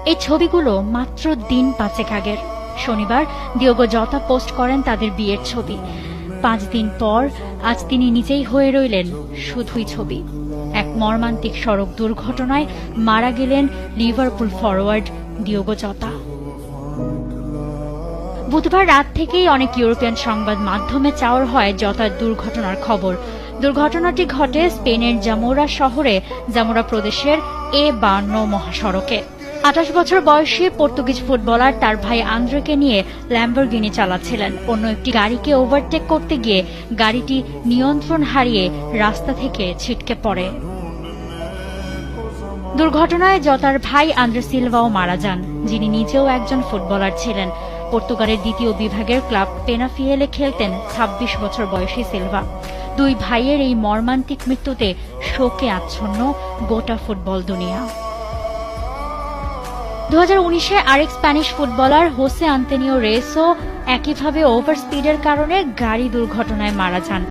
এই ছবিগুলো মাত্র দিন 5 আগের। শনিবার দিয়েগো জতা পোস্ট করেন তাদের বিয়ের ছবি। 5 দিন পর আজ তিনি নিজেই হয়ে রইলেন শুধুই ছবি। এক মর্মান্তিক সড়ক দুর্ঘটনায় মারা গেলেন লিভারপুল ফরওয়ার্ড দিয়েগো জতা। বুধবার রাত থেকেই অনেক ইউরোপিয়ান সংবাদ মাধ্যমে চাওয়ার হয় জতার দুর্ঘটনার খবর। দুর্ঘটনাটি ঘটে স্পেনের জামোরা শহরে জামোরা প্রদেশের A52 মহাসড়কে। 28 বছর বয়সী পর্তুগিজ ফুটবলার তার ভাই আন্দ্রেকে নিয়ে ল্যাম্বরগিনি চালাচ্ছিলেন। অন্য একটি গাড়িকে ওভারটেক করতে গিয়ে গাড়িটি নিয়ন্ত্রণ হারিয়ে রাস্তা থেকে ছিটকে পড়ে। দুর্ঘটনায় জতার ভাই আন্দ্রে সিলভাও মারা যান, যিনি নিজেও একজন ফুটবলার ছিলেন। পর্তুগালের দ্বিতীয় বিভাগের ক্লাব পেনাফিয়েলে খেলতেন 26 বছর বয়সী সিলভা। দুই ভাইয়ের এই মর্মান্তিক মৃত্যুতে শোকে আচ্ছন্ন গোটা ফুটবল দুনিয়া। 2019-এ আরেক স্প্যানিশ ফুটবলার হোসে আন্তোনিও রেসও একইভাবে ওভার স্পিডের কারণে গাড়ি দুর্ঘটনায় মারা যান।